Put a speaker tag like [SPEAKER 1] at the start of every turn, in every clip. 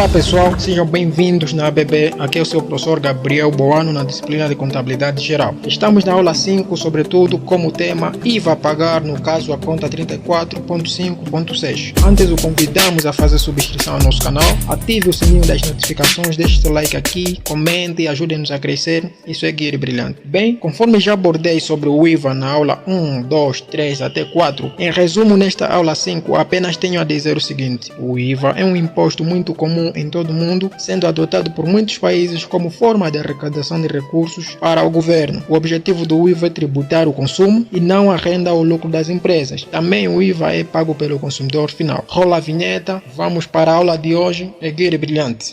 [SPEAKER 1] Olá pessoal, sejam bem-vindos na ABB. Aqui é o seu professor Gabriel Boano na disciplina de Contabilidade Geral. Estamos na aula 5, sobretudo como tema IVA a pagar no caso a conta 34.5.6. Antes o convidamos a fazer subscrição ao nosso canal, ative o sininho das notificações, deixe seu like aqui, comente e ajude-nos a crescer e seguir brilhante. Bem, conforme já abordei sobre o IVA na aula 1, 2, 3 até 4, em resumo nesta aula 5 apenas tenho a dizer o seguinte: o IVA é um imposto muito comum em todo o mundo, sendo adotado por muitos países como forma de arrecadação de recursos para o governo. O objetivo do IVA é tributar o consumo e não a renda ou lucro das empresas. Também o IVA é pago pelo consumidor final. Rola a vinheta, vamos para a aula de hoje. Seguir brilhante.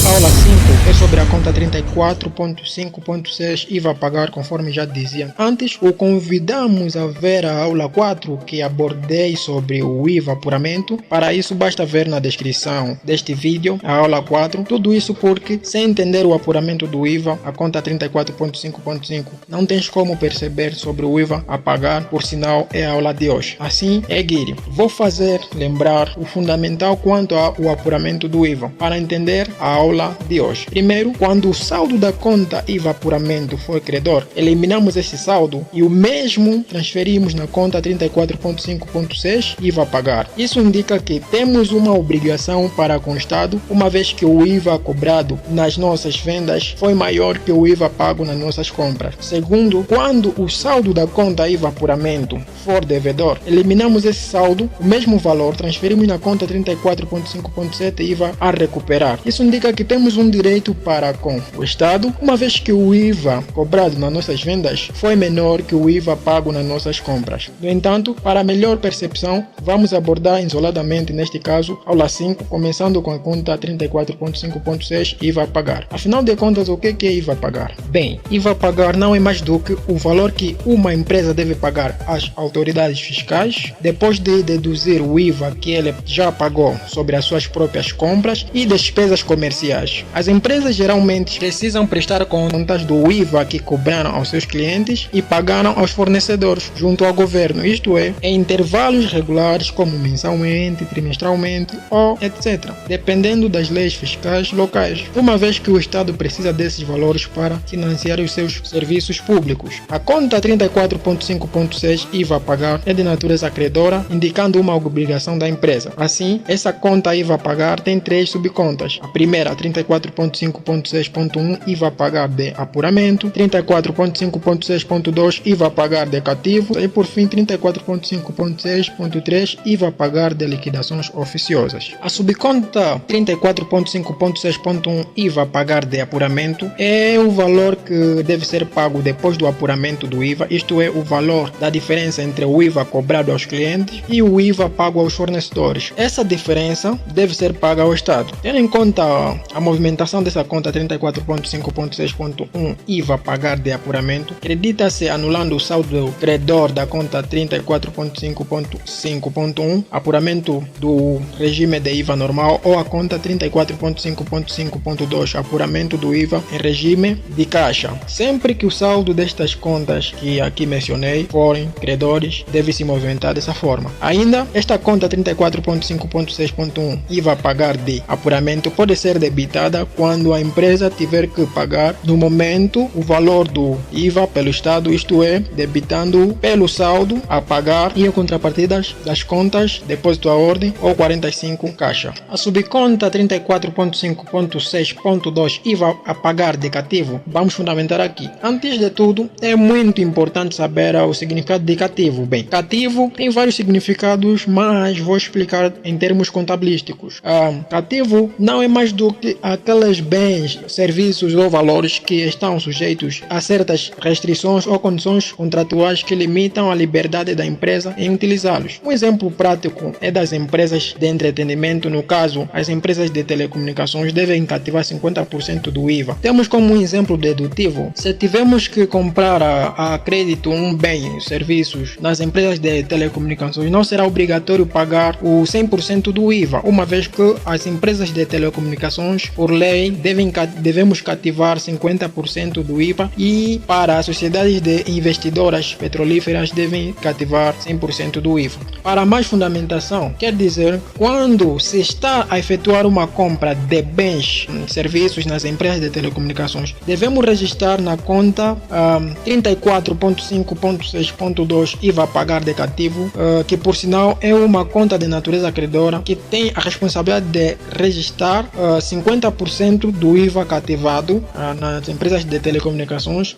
[SPEAKER 1] Aula 5 é sobre a conta 34.5.6 IVA a pagar, conforme já dizia antes. O convidamos a ver a aula 4 que abordei sobre o IVA apuramento. Para isso basta ver na descrição deste vídeo a aula 4. Tudo isso porque sem entender o apuramento do IVA, a conta 34.5.5, não tens como perceber sobre o IVA a pagar, por sinal é a aula de hoje. Assim, Guiri, vou fazer lembrar o fundamental quanto ao apuramento do IVA para entender a aula de hoje. Primeiro, quando o saldo da conta IVA apuramento for credor, eliminamos esse saldo e o mesmo transferimos na conta 34.5.6 IVA a pagar. Isso indica que temos uma obrigação para com o Estado, uma vez que o IVA cobrado nas nossas vendas foi maior que o IVA pago nas nossas compras. Segundo, quando o saldo da conta IVA apuramento for devedor, eliminamos esse saldo, o mesmo valor transferimos na conta 34.5.7 IVA a recuperar. Isso indica que temos um direito para com o Estado, uma vez que o IVA cobrado nas nossas vendas foi menor que o IVA pago nas nossas compras. No entanto, para melhor percepção, vamos abordar isoladamente, neste caso, aula 5, começando com a conta 34.5.6 IVA a pagar. Afinal de contas, o que é IVA a pagar? Bem, IVA a pagar não é mais do que o valor que uma empresa deve pagar às autoridades fiscais, depois de deduzir o IVA que ele já pagou sobre as suas próprias compras e despesas comerciais. As empresas geralmente precisam prestar contas do IVA que cobraram aos seus clientes e pagaram aos fornecedores junto ao governo, isto é, em intervalos regulares como mensalmente, trimestralmente ou etc., dependendo das leis fiscais locais, uma vez que o Estado precisa desses valores para financiar os seus serviços públicos. A conta 34.5.6 IVA a pagar é de natureza credora, indicando uma obrigação da empresa. Assim, essa conta IVA a pagar tem três subcontas. A primeira, 34.5.6.1 IVA a pagar de apuramento, 34.5.6.2 IVA a pagar de cativo e por fim 34.5.6.3 IVA a pagar de liquidações oficiosas. A subconta 34.5.6.1 IVA a pagar de apuramento é o valor que deve ser pago depois do apuramento do IVA, isto é, o valor da diferença entre o IVA cobrado aos clientes e o IVA pago aos fornecedores. Essa diferença deve ser paga ao Estado. Tendo em conta a movimentação dessa conta 34.5.6.1 IVA a pagar de apuramento, acredita-se anulando o saldo credor da conta 34.5.5.1 apuramento do regime de IVA normal ou a conta 34.5.5.2 apuramento do IVA em regime de caixa. Sempre que o saldo destas contas que aqui mencionei forem credores, deve se movimentar dessa forma. Ainda, esta conta 34.5.6.1 IVA a pagar de apuramento pode ser debitada quando a empresa tiver que pagar no momento o valor do IVA pelo Estado, isto é, debitando pelo saldo a pagar e em contrapartida das contas depósito à ordem ou 45 caixa. A subconta 34.5.6.2 IVA a pagar de cativo, vamos fundamentar aqui. Antes de tudo, é muito importante saber o significado de cativo. Bem, cativo tem vários significados, mas vou explicar em termos contabilísticos. Cativo não é mais do que aqueles bens serviços ou valores que estão sujeitos a certas restrições ou condições contratuais que limitam a liberdade da empresa em utilizá-los. Um exemplo prático é das empresas de entretenimento. No caso, as empresas de telecomunicações devem cativar 50% do IVA. Temos como um exemplo dedutivo: se tivermos que comprar a crédito um bem, serviços nas empresas de telecomunicações, não será obrigatório pagar o 100% do IVA, uma vez que as empresas de telecomunicações, por lei, devemos cativar 50% do IVA, e para as sociedades de investidoras petrolíferas devem cativar 100% do IVA. Para mais fundamentação, quer dizer, quando se está a efetuar uma compra de bens, serviços nas empresas de telecomunicações, devemos registrar na conta 34.5.6.2 IVA a pagar de cativo, que por sinal é uma conta de natureza credora que tem a responsabilidade de registrar 50% do IVA cativado nas empresas de telecomunicações.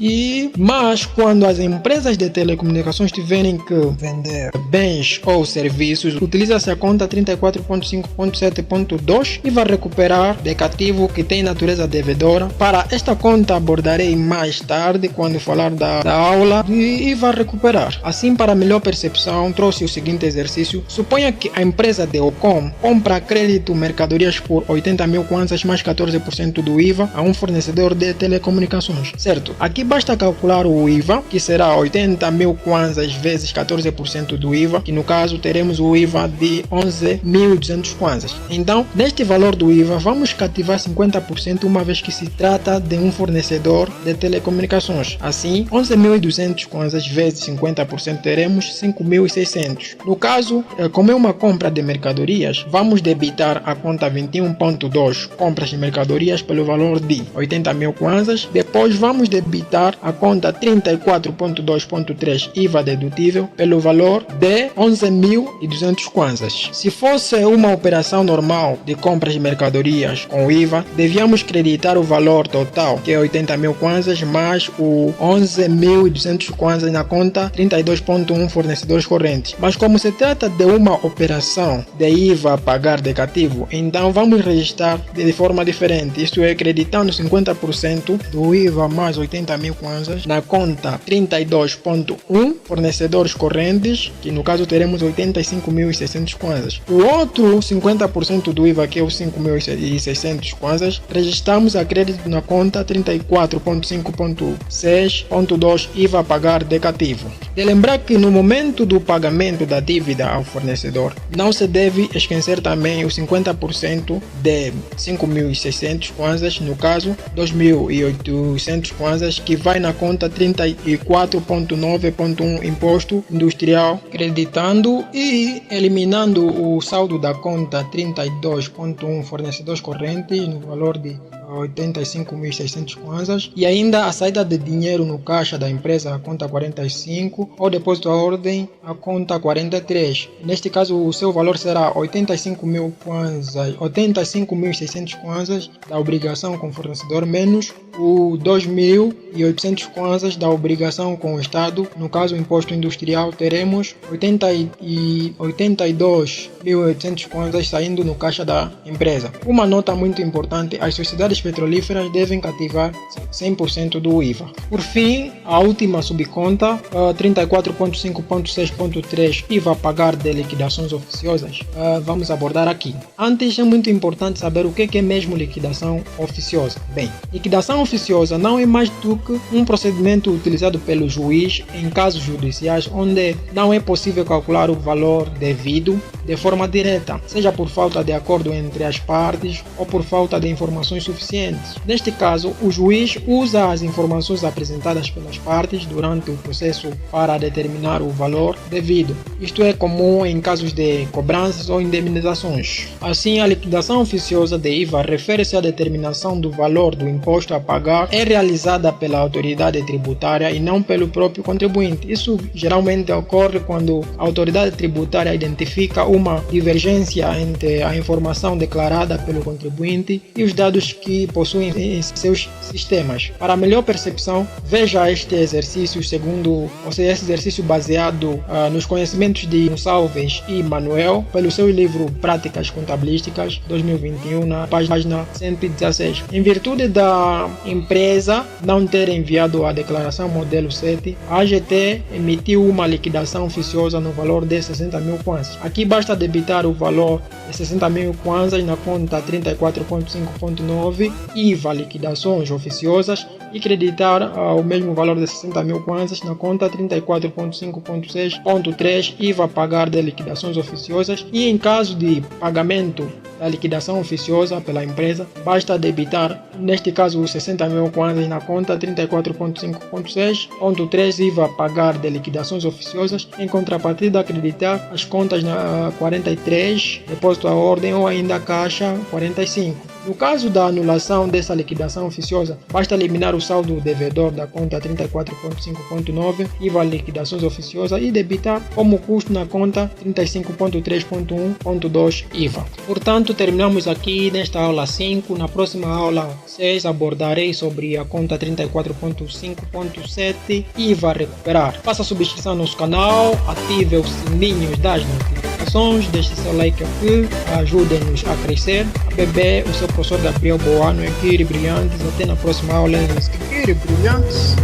[SPEAKER 1] Mas quando as empresas de telecomunicações tiverem que vender bens ou serviços, utiliza-se a conta 34.5.7.2 e vai recuperar de cativo que tem natureza devedora. Para esta conta abordarei mais tarde quando falar da aula, e vai recuperar. Assim, para melhor percepção, trouxe o seguinte exercício: suponha que a empresa de Ocom compra a crédito mercadorias por 80 mil kwanzas mais 14% do IVA a um fornecedor de telecomunicações, certo? Aqui basta calcular o IVA, que será 80 mil kwanzas vezes 14% do IVA, que no caso teremos o IVA de 11.200 kwanzas. Então, neste valor do IVA, vamos cativar 50%, uma vez que se trata de um fornecedor de telecomunicações. Assim, 11.200 kwanzas vezes 50% teremos 5.600. No caso, como é uma compra de mercadorias, vamos debitar a conta 21.2 compras de mercadorias pelo valor de 80 mil kwanzas. Depois vamos debitar a conta 34.2.3 IVA dedutível pelo valor de 11.200 kwanzas. Se fosse uma operação normal de compras de mercadorias com IVA, devíamos creditar o valor total, que é 80 mil kwanzas, mais o 11.200 kwanzas na conta 32.1 fornecedores correntes. Mas como se trata de uma operação de IVA a pagar de cativo, então vamos registrar de forma diferente, isto é, creditando 50% do IVA mais 80 mil kwanzas na conta 32.1 fornecedores correntes, que no caso teremos 85.600 kwanzas. O outro 50% do IVA, que é os 5.600 kwanzas, registramos a crédito na conta 34.5.6.2 IVA a pagar de cativo. De lembrar que no momento do pagamento da dívida ao fornecedor, não se deve esquecer também os 50% de 5.600 kwanzas, no caso 2.800 kwanzas, que vai na conta 34.9.1 imposto industrial, creditando e eliminando o saldo da conta 32.1 fornecedores correntes no valor de 85.600 kwanzas, e ainda a saída de dinheiro no caixa da empresa, a conta 45, ou depósito à ordem, a conta 43. Neste caso, o seu valor será 85.000 kwanzas, 85.600 kwanzas da obrigação com o fornecedor, menos o 2.800 kwanzas da obrigação com o Estado. No caso, o imposto industrial, teremos 82.800 kwanzas saindo no caixa da empresa. Uma nota muito importante: as sociedades petrolíferas devem cativar 100% do IVA. Por fim, a última subconta, 34.5.6.3 IVA a pagar de liquidações oficiosas, vamos abordar aqui. Antes, é muito importante saber o que é mesmo liquidação oficiosa. Bem, liquidação oficiosa não é mais do que um procedimento utilizado pelo juiz em casos judiciais onde não é possível calcular o valor devido de forma direta, seja por falta de acordo entre as partes ou por falta de informações suficientes. Neste caso, o juiz usa as informações apresentadas pelas partes durante o processo para determinar o valor devido. Isto é comum em casos de cobranças ou indemnizações. Assim, a liquidação oficiosa de IVA refere-se à determinação do valor do imposto a pagar, é realizada pela autoridade tributária e não pelo próprio contribuinte. Isso geralmente ocorre quando a autoridade tributária identifica uma divergência entre a informação declarada pelo contribuinte e os dados que que possuem em seus sistemas. Para melhor percepção, veja este exercício esse exercício baseado nos conhecimentos de Gonçalves e Manuel pelo seu livro Práticas Contabilísticas 2021, na página 116. Em virtude da empresa não ter enviado a declaração modelo 7, a AGT emitiu uma liquidação oficiosa no valor de 60 mil kwanzas. Aqui basta debitar o valor de 60 mil kwanzas na conta 34.5.9 IVA liquidações oficiosas e creditar o mesmo valor de 60 mil kwanzas na conta 34.5.6.3 IVA pagar de liquidações oficiosas, e em caso de pagamento da liquidação oficiosa pela empresa, basta debitar, neste caso, os 60 mil kwanzas na conta 34.5.6.3 IVA pagar de liquidações oficiosas, em contrapartida acreditar as contas na 43, depósito à ordem ou ainda caixa 45. No caso da anulação dessa liquidação oficiosa, basta eliminar o saldo devedor da conta 34.5.9 IVA liquidações oficiosas e debitar como custo na conta 35.3.1.2 IVA. Portanto, terminamos aqui nesta aula 5. Na próxima aula 6 abordarei sobre a conta 34.5.7 IVA recuperar. Faça subscrição no nosso canal, ative os sininhos das notificações, deixe seu like aqui, ajudem-nos a crescer. ABB, o seu professor Gabriel Boano, Equire Brilhantes. Até na próxima aula, Equire Brilhantes.